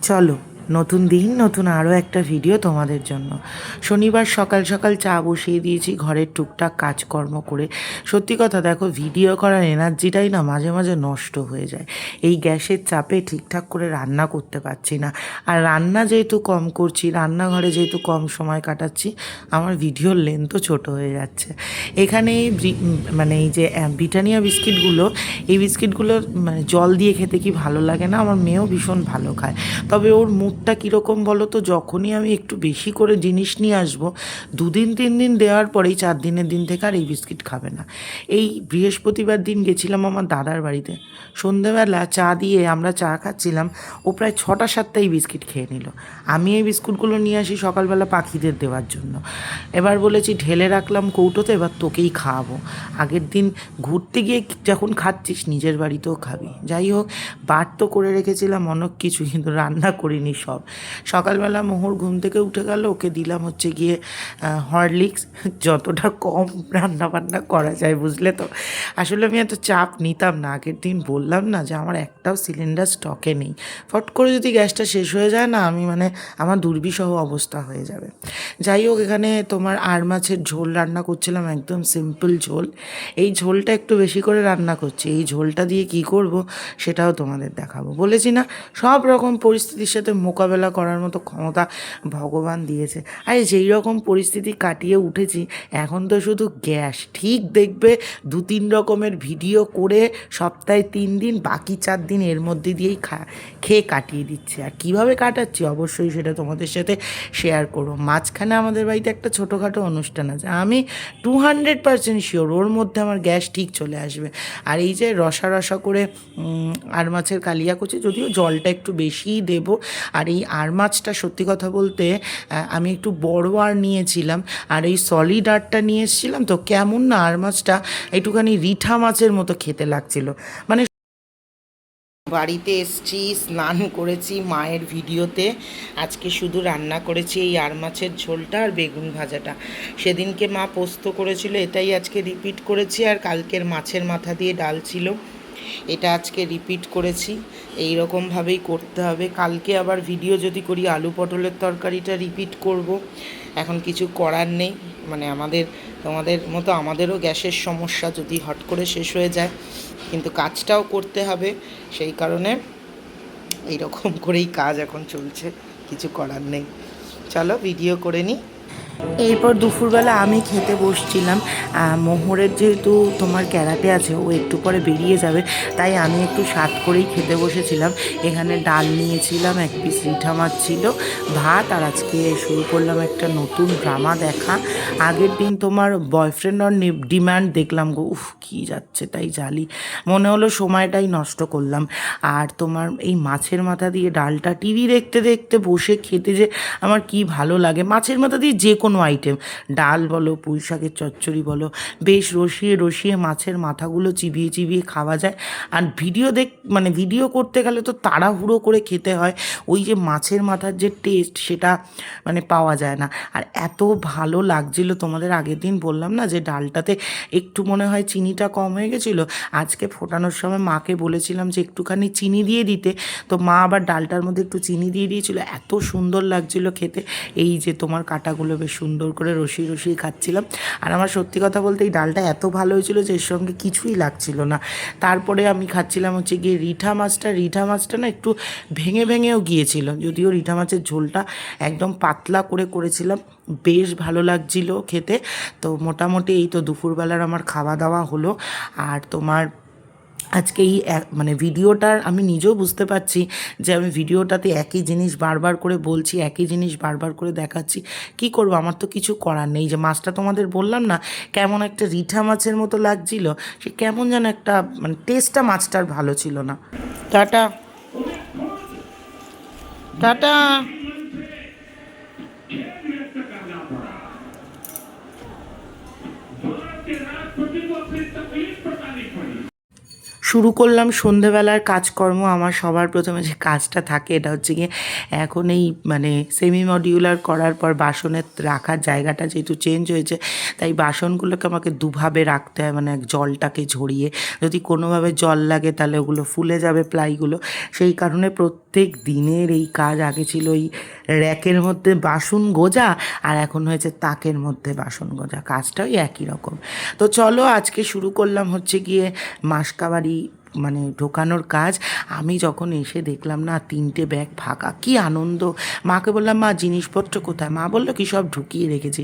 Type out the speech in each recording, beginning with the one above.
চলো, নতুন দিন, নতুন আরও একটা ভিডিও তোমাদের জন্য। শনিবার সকাল সকাল চা বসিয়ে দিয়েছি ঘরের টুকটাক কাজকর্ম করে। সত্যি কথা, দেখো, ভিডিও করার এনার্জিটাই না মাঝে মাঝে নষ্ট হয়ে যায়। এই গ্যাসের চাপে ঠিকঠাক করে রান্না করতে পারছি না। আর রান্না যেহেতু কম করছি, রান্নাঘরে যেহেতু কম সময় কাটাচ্ছি, আমার ভিডিওর লেন্থও ছোট হয়ে যাচ্ছে। এখানে মানে এই যে ব্রিটানিয়া বিস্কিটগুলো, এই বিস্কিটগুলো মানে জল দিয়ে খেতে কি ভালো লাগে না? আমার মেয়েও ভীষণ ভালো খায়। তবে ওর মুডটা কীরকম বলো তো, যখনই আমি একটু বেশি করে জিনিস নিয়ে আসবো, 2 দিন 3 দিন দেওয়ার পরেই 4 দিনের দিন থেকে আর এই বিস্কিট খাবে না। এই বৃহস্পতিবার দিন গেছিলাম আমার দাদার বাড়িতে, সন্ধেবেলা চা দিয়ে আমরা চা খাচ্ছিলাম, ও প্রায় 6টা 7টাই বিস্কিট খেয়ে নিল। আমি এই বিস্কুটগুলো নিয়ে আসি সকালবেলা পাখিদের দেওয়ার জন্য। এবার বলেছি ঢেলে রাখলাম কৌটোতে, এবার তোকেই খাওয়াবো। আগের দিন ঘুরতে গিয়ে যখন খাচ্ছিস নিজের বাড়িতেও খাবি। যাই হোক, বার তো করে রেখেছিলাম অনেক কিছু, কিন্তু রান্না করিনি সব। সকালবেলা মোহর ঘুম থেকে উঠে গেল, ওকে দিলাম হচ্ছে গিয়ে হরলিক্স। যতটা কম রান্না বান্না করা যায়, বুঝলে তো। আসলে আমি এত চাপ নিতাম না। আগের দিন বললাম না যে আমার একটাও সিলিন্ডার স্টকে নেই। ফট করে যদি গ্যাসটা শেষ হয়ে যায় না, আমি মানে আমার দুর্বিষহ অবস্থা হয়ে যাবে। যাই হোক, এখানে তোমার আর মাছের ঝোল রান্না করছিলাম, একদম সিম্পল ঝোল। এই ঝোলটা একটু বেশি করে রান্না করছি। এই ঝোলটা দিয়ে কি করব সেটাও তোমাদের দেখাবো। বলেছি না, সব রকম পরিস্থিতির সাথে মোকাবেলা করার মতো ক্ষমতা ভগবান দিয়েছে। আর যেই রকম পরিস্থিতি কাটিয়ে উঠেছি, এখন তো শুধু গ্যাস। ঠিক দেখবে 2-3 রকমের ভিডিও করে সপ্তাহে 3 দিন, বাকি 4 দিন এর মধ্যে দিয়েই খেয়ে কাটিয়ে দিচ্ছে। আর কীভাবে কাটাচ্ছি অবশ্যই সেটা তোমাদের সাথে শেয়ার করবো। মাঝখানে আমাদের বাড়িতে একটা ছোটোখাটো অনুষ্ঠান আছে, আমি 200% শিওর ওর মধ্যে আমার গ্যাস ঠিক চলে আসবে। আর এই যে রসা রসা করে আর মাছের কালিয়া করছি, যদিও জলটা একটু বেশিই দেব। আর এই আর মাছটা সত্যি কথা বলতে আমি একটু বড় আর নিয়েছিলাম, আর এই সলিড আরটা নিয়ে এসেছিলাম, তো কেমন না আর মাছটা একটুখানি রিঠা মাছের মতো খেতে লাগছিল। মানে বাড়িতে এসছি, স্নান করেছি মায়ের ভিডিওতে। আজকে শুধু রান্না করেছি এই আর মাছের ঝোলটা আর বেগুন ভাজাটা। সেদিনকে মা পোস্ত করেছিল, এটাই আজকে রিপিট করেছি। আর কালকের মাছের মাথা দিয়ে ডাল ছিল, এটা আজকে রিপিট করেছি। এই রকমভাবেই করতে হবে। কালকে আবার ভিডিও যদি করি আলু পটলের তরকারিটা রিপিট করব। এখন কিছু করার নেই, মানে তোমাদের মতো আমাদেরও গ্যাসের সমস্যা, যদি হট করে শেষ হয়ে যায়, কিন্তু কাজটাও করতে হবে। সেই কারণে এইরকম করেই কাজ এখন চলছে, কিছু করার নেই। চলো ভিডিও করে নিই। এরপর দুপুরবেলা আমি খেতে বসছিলাম। মোহরের যেহেতু তোমার ক্যারাটে আছে, ও একটু পরে বেরিয়ে যাবে, তাই আমি একটু স্বাদ করেই খেতে বসেছিলাম। এখানে ডাল নিয়েছিলাম, 1 পিস রিঠা মাছ ছিল, ভাত। আর আজকে শুরু করলাম একটা নতুন ড্রামা দেখা। আগের দিন তোমার বয়ফ্রেন্ড অর ডিম্যান্ড দেখলাম গো, উফ কী যাচ্ছে তাই জালি, মনে হলো সময়টাই নষ্ট করলাম। আর তোমার এই মাছের মাথা দিয়ে ডালটা টিভি দেখতে দেখতে বসে খেতে যে আমার কি ভালো লাগে। মাছের মাথা দিয়ে যে কোনো আইটেম, ডাল বলো, পুঁই শাকের চচ্চড়ি বলো, বেশ রসিয়ে রসিয়ে মাছের মাথাগুলো চিবিয়ে চিবিয়ে খাওয়া যায়। আর মানে ভিডিও করতে গেলে তো তাড়াহুড়ো করে খেতে হয়, ওই যে মাছের মাথার যে টেস্ট সেটা মানে পাওয়া যায় না। আর এত ভালো লাগছিল, তোমাদের আগের দিন বললাম না যে ডালটাতে একটু মনে হয় চিনিটা কম হয়ে গেছিলো। আজকে ফোটানোর সময় মাকে বলেছিলাম যে একটুখানি চিনি দিয়ে দিতে, তো মা আবার ডালটার মধ্যে একটু চিনি দিয়ে দিয়েছিল, এত সুন্দর লাগছিল খেতে। এই যে তোমার কাটাগুলো বেশ সুন্দর করে রসিয়ে রসিয়ে খাচ্ছিলাম। আর আমার সত্যি কথা বলতে এই ডালটা এত ভালো হয়েছিল যে এর সঙ্গে কিছুই লাগছিল না। তারপরে আমি খাচ্ছিলাম হচ্ছে গিয়ে রিঠা মাছটা না একটু ভেঙে ভেঙেও গিয়েছিল, যদিও রিঠা মাছের ঝোলটা একদম পাতলা করে করেছিলাম, বেশ ভালো লাগছিল খেতে। তো মোটামুটি এই তো দুপুরবেলার আমার খাওয়া দাওয়া হলো। আর তোমার আজকে এই মানে ভিডিওটার আমি নিজেও বুঝতে পারছি যে আমি ভিডিওটাতে একই জিনিস বারবার করে বলছি, একই জিনিস বারবার করে দেখাচ্ছি। কি করব, আমার তো কিছু করার নেই। যে মাছটা তোমাদের বললাম না কেমন একটা রিঠা মাছের মতো লাগছিল, সে কেমন যেন একটা মানে টেস্টটা মাছটার ভালো ছিল না। Tata tata. শুরু করলাম সন্ধেবেলার কাজকর্ম। আমার সবার প্রথমে যে কাজটা থাকে এটা হচ্ছে গিয়ে এখন এই মানে সেমি মডিউলার করার পর বাসনের রাখার জায়গাটা যেহেতু চেঞ্জ হয়েছে, তাই বাসনগুলোকে আমাকে দুভাবে রাখতে হয়, মানে জলটাকে ঝরিয়ে, যদি কোনোভাবে জল লাগে তাহলে ওগুলো ফুলে যাবে প্লাইগুলো। সেই কারণে প্রত্যেক দিনের এই কাজ। আগে ছিল এই র্যাকের মধ্যে বাসন গোজা, আর এখন হয়েছে তাকের মধ্যে বাসন গোজা। কাজটাই একই রকম। তো চলো আজকে শুরু করলাম হচ্ছে গিয়ে মাসকাবাড়ি মানে ঢোকানোর কাজ। আমি যখন এসে দেখলাম না 3টে ব্যাগ ফাঁকা, কি আনন্দ। মাকে বললাম মা জিনিসপত্র কোথায়? মা বললো কি সব ঢুকিয়ে রেখেছি।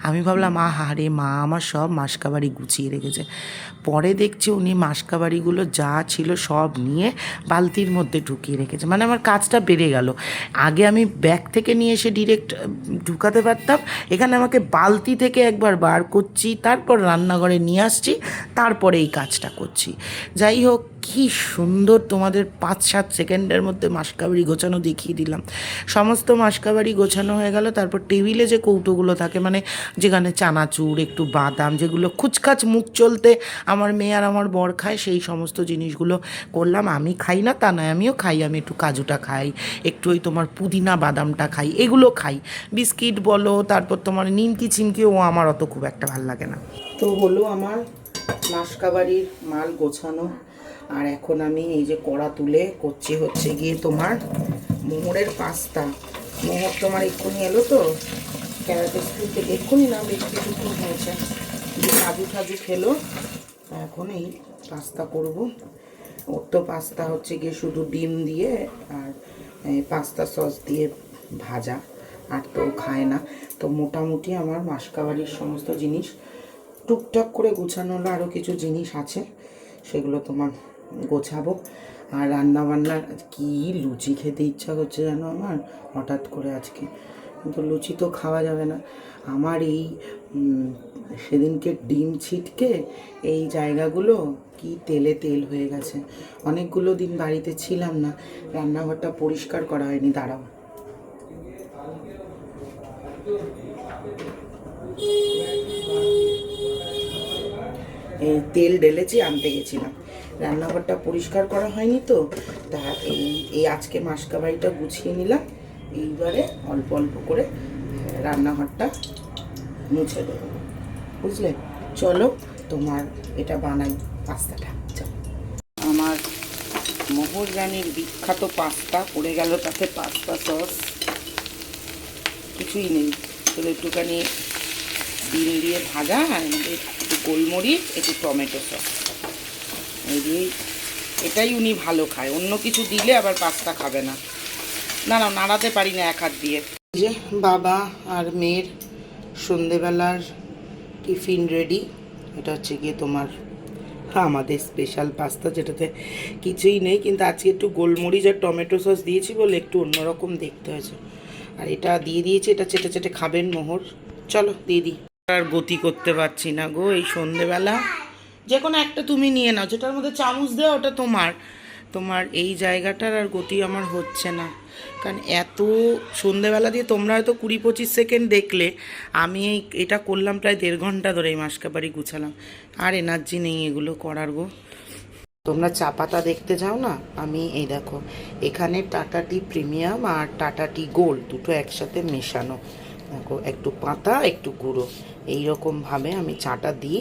আমি ভাবলাম হারে মা আমার সব মাসকাবাড়ি গুছিয়ে রেখেছে। পরে দেখছি উনি মাসকাবাড়িগুলো যা ছিল সব নিয়ে বালতির মধ্যে ঢুকিয়ে রেখেছে। মানে আমার কাজটা বেড়ে গেল। আগে আমি ব্যাগ থেকে নিয়ে এসে ডিরেক্ট ঢুকাতে পারতাম, এখানে আমাকে বালতি থেকে একবার বার করছি, তারপর রান্নাঘরে নিয়ে আসছি, তারপরে এই কাজটা করছি। যাই হোক, কি সুন্দর তোমাদের 5-7 সেকেন্ডের মধ্যে মাসকাবাড়ি গোছানো দেখিয়ে দিলাম। সমস্ত মাসকাবাড়ি গোছানো হয়ে গেল। তারপর টেবিলে যে কৌটোগুলো থাকে, মানে যেখানে চানাচুর, একটু বাদাম, যেগুলো খুচখাচ মুখ চলতে আমার মেয়ে আর আমার বর খায়, সেই সমস্ত জিনিসগুলো করলাম। আমি খাই না তা নয়, আমিও খাই। আমি একটু কাজুটা খাই, একটু ওই তোমার পুদিনা বাদামটা খাই, এগুলো খাই। বিস্কিট বলো, তারপর তোমার নিমকি চিমকি, ও আমার অত খুব একটা ভালো লাগে না। তো হলো আমার মাসকাবাড়ির মাল গোছানো। আর এখন আমি এই যে কড়া তুলে করছি হচ্ছে গিয়ে তোমার মোহরের পাস্তা। মোহর তোমার এক্ষুনি এলো তো ক্যারাটে স্কুল থেকে, এক্ষুনি না বেশ কিছুক্ষণ হয়েছে, কাজু ঠাজু খেলো। এখন এই পাস্তা করব। ওর তো পাস্তা হচ্ছে গিয়ে শুধু ডিম দিয়ে আর পাস্তা সস দিয়ে ভাজা, আর তো খায় না। তো মোটামুটি আমার মাসকাবাড়ির সমস্ত জিনিস টুকটাক করে গোছানো হলো। আরও কিছু জিনিস আছে, সেগুলো তোমার গোছাবো। আর রান্নাবান্নার কি লুচি খেতে ইচ্ছা করছে জানো আমার হঠাৎ করে আজকে, কিন্তু লুচি তো খাওয়া যাবে না। আমার এই সেদিনকে ডিম ছিটকে এই জায়গাগুলো কি তেলে তেল হয়ে গেছে। অনেকগুলো দিন বাড়িতে ছিলাম না, রান্নাঘরটা পরিষ্কার করা হয়নি। দাঁড়াও, এই তেল ঢেলেছি, আনতে গেছিলাম, রান্নাঘরটা পরিষ্কার করা হয়নি তো। তা এই আজকে মাসকাবাড়িটা গুছিয়ে নিলাম। এইবারে অল্প অল্প করে রান্নাঘরটা মুছে দেবো, বুঝলে? চলো তোমার এটা বানাই পাস্তাটা। চলো, আমার মোহর রানীর বিখ্যাত পাস্তা পড়ে গেল, তাতে পাস্তা সস কিছুই নেই, তাহলে একটুখানি ডিম দিয়ে ভাজা, আর একটু গোলমরিচ, একটু টমেটো সস, এই দিয়ে এটাই উনি ভালো খায়। অন্য কিছু দিলে আবার পাস্তা খাবে না। না না, নাড়াতে পারি না এক হাত দিয়ে। যে বাবা আর মেয়ের সন্ধেবেলার টিফিন রেডি। এটা হচ্ছে গিয়ে তোমার আমাদের স্পেশাল পাস্তা, যেটাতে কিছুই নেই, কিন্তু আজকে একটু গোলমরিচ আর টমেটো সস দিয়েছি বলে একটু অন্যরকম দেখতে হয়েছে। আর এটা দিয়ে দিয়েছি, এটা চেটে চেটে খাবেন মোহর। চলো দিয়ে দিই। আর গতি করতে পারছি না গো এই সন্ধেবেলা। যে কোনো একটা তুমি নিয়ে নাও, যেটার মধ্যে চামচ দেওয়া ওটা তোমার। তোমার এই জায়গাটার আর গতি আমার হচ্ছে না, কারণ এত সন্ধেবেলা দিয়ে তোমরা হয়তো 20-25 সেকেন্ড দেখলে, আমি এটা করলাম প্রায় 1.5 ঘন্টা ধরে। এই মাসকাবাড়ি গুছালাম, আর এনার্জি নেই এগুলো করার গো। তোমরা চা পাতা দেখতে যাও না, আমি এই দেখো এখানে টাটা টি প্রিমিয়াম আর টাটা টি গোল্ড দুটো একসাথে মেশানো। দেখো একটু পাতা একটু গুঁড়ো, এইরকমভাবে আমি চাটা দিই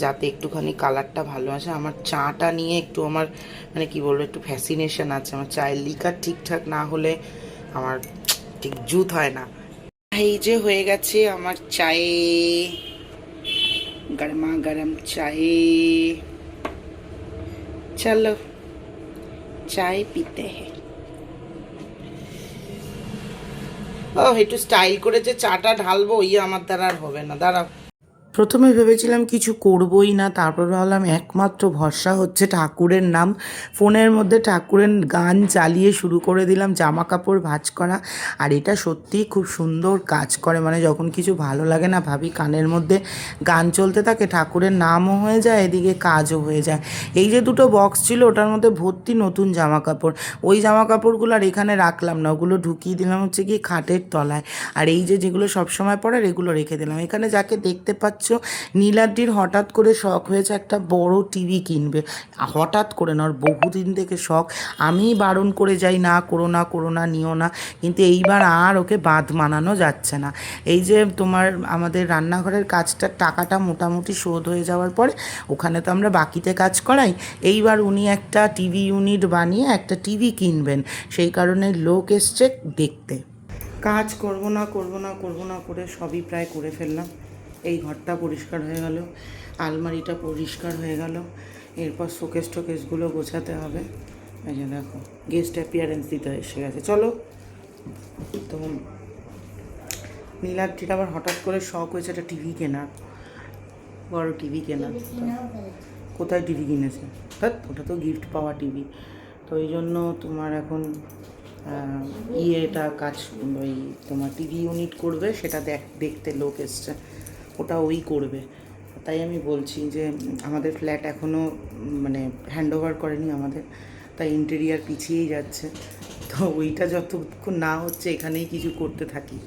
যাতে একটুখানি কালারটা ভালো আসে। আমার চাটা নিয়ে একটু আমার মানে কি বলবো, একটু ফ্যাসিনেশন আছে। আমার চায়ের লিকার ঠিকঠাক না হলে আমার ঠিক জুত হয় না। এই যে হয়ে গেছে আমার চায়ে, গরমা গরম চায়ে। চলো চায় পিতে হ্যাঁ। ও একটু স্টাইল করে যে চাটা ঢালবো, আমার দ্বারা আর হবে না। দাঁড়াও, প্রথমে ভেবেছিলাম কিছু করবই না, তারপর ভাবলাম একমাত্র ভরসা হচ্ছে ঠাকুরের নাম। ফোনের মধ্যে ঠাকুরের গান চালিয়ে শুরু করে দিলাম জামা কাপড় ভাঁজ করা। আর এটা সত্যিই খুব সুন্দর কাজ করে, মানে যখন কিছু ভালো লাগে না ভাবি কানের মধ্যে গান চলতে থাকে, ঠাকুরের নামও হয়ে যায়, এদিকে কাজও হয়ে যায়। এই যে দুটো বক্স ছিল ওটার মধ্যে ভর্তি নতুন জামা কাপড়, ওই জামা কাপড়গুলো আর এখানে রাখলাম না, ওগুলো ঢুকিয়ে দিলাম হচ্ছে কি খাটের তলায়। আর এই যে যেগুলো সবসময় পরার এগুলো রেখে দিলাম এখানে। যাকে দেখতে পাচ্ছ পাচ্ছো, নীলাদ্রির হঠাৎ করে শখ হয়েছে একটা বড় টিভি কিনবে। হঠাৎ করে না, ওর বহুদিন থেকে শখ। আমি বারণ করে যাই, না করো না, করো না, নিও না, কিন্তু এইবার আর ওকে বাঁধ মানানো যাচ্ছে না। এই যে তোমার আমাদের রান্নাঘরের কাজটার টাকাটা মোটামুটি শোধ হয়ে যাওয়ার পরে, ওখানে তো আমরা বাকিতে কাজ করাই, এইবার উনি একটা টিভি ইউনিট বানিয়ে একটা টিভি কিনবেন, সেই কারণে লোক এসছে দেখতে। কাজ করব না করব না করব না করে সবই প্রায় করে ফেললাম। এই ঘরটা পরিষ্কার হয়ে গেল, আলমারিটা পরিষ্কার হয়ে গেল, এরপর শোকেস টোকেসগুলো গোছাতে হবে। এই যে দেখো, গেস্ট অ্যাপিয়ারেন্স দিতে এসে গেছে। চলো, তো নীলাদ্রির আবার হঠাৎ করে শখ হয়েছে একটা টিভি কেনার, বড় টিভি কেনার। কোথায় টিভি কিনেছে? ওটা তো গিফট পাওয়া টিভি। তো এই জন্য তোমার এখন ইয়েটা কাজ, ওই তোমার টিভি ইউনিট করবে, সেটা দেখতে লোক এসছে, ওটা ওই করবে। তাই আমি বলছি যে আমাদের ফ্ল্যাট এখনও মানে হ্যান্ডওভার করেনি আমাদের, তাই ইন্টেরিয়ার পিছিয়েই যাচ্ছে। তো ওইটা যতক্ষণ না হচ্ছে এখানেই কিছু করতে থাকি,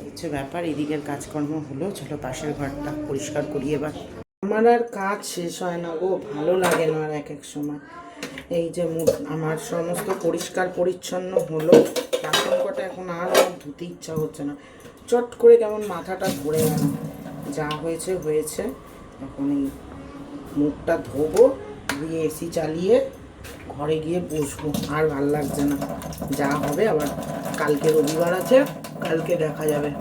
হচ্ছে ব্যাপার। এদিকের কাজকর্ম হলো, চলো পাশের ঘরটা পরিষ্কার করি এবার। আমার আর কাজ শেষ হয় না গো, ভালো লাগে না আর এক এক সময়। এই যে আমার সমস্ত পরিষ্কার পরিচ্ছন্ন হলো, বাসন কটা এখন আর আমার ধুতে ইচ্ছা হচ্ছে না, চট করে কেমন মাথাটা ধরে গেল। যা হয়েছে হয়েছে, এখন এই মুখটা ধোবো, দিয়ে এসি চালিয়ে ঘরে গিয়ে বসবো। আর ভাল লাগছে না, যা হবে আবার কালকে রবিবার আছে, কালকে দেখা যাবে।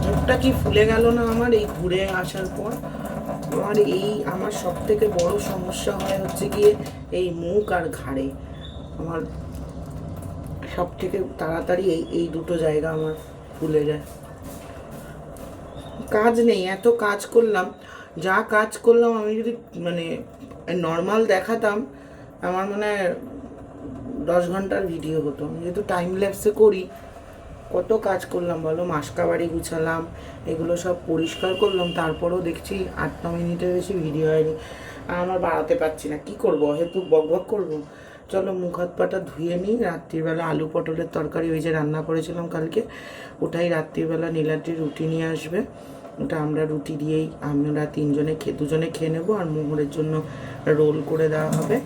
মুখটা কি ফুলে গেল না আমার এই ঘুরে আসার পর। আমার সব থেকে বড় সমস্যা হয় হচ্ছে গিয়ে এই মুখ আর ঘাড়ে। আমার সব থেকে তাড়াতাড়ি এই দুটো জায়গা আমার ফুলে যায়। কাজ নেই, এত কাজ করলাম, যা কাজ করলাম আমি যদি মানে নর্মাল দেখাতাম, আমার মানে 10 ঘন্টার ভিডিও হতো। আমি যেহেতু টাইম ল্যাপসে করি, কত কাজ করলাম বলো, মাসকাবাড়ি গুছালাম, এগুলো সব পরিষ্কার করলাম, তারপরেও দেখছি 8-9 মিনিটের বেশি ভিডিও হয়নি। আর আমার বাড়াতে পারছি না, কি করবো, হয়তো বক করবো। চলো মুখ হাত পাটা ধুয়ে নিই। রাত্রিবেলা আলু পটলের তরকারি ওই যে রান্না করেছিলাম কালকে, ওটাই রাত্রিবেলা নীলাদ্রি রুটি নিয়ে আসবে, ওটা আমরা রুটি দিয়েই আমরা দুজনে খেয়ে নেবো। আর মোহরের জন্য রোল করে দেওয়া হবে।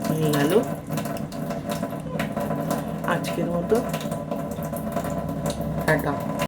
হয়ে গেল আজকের মতো, টাটা।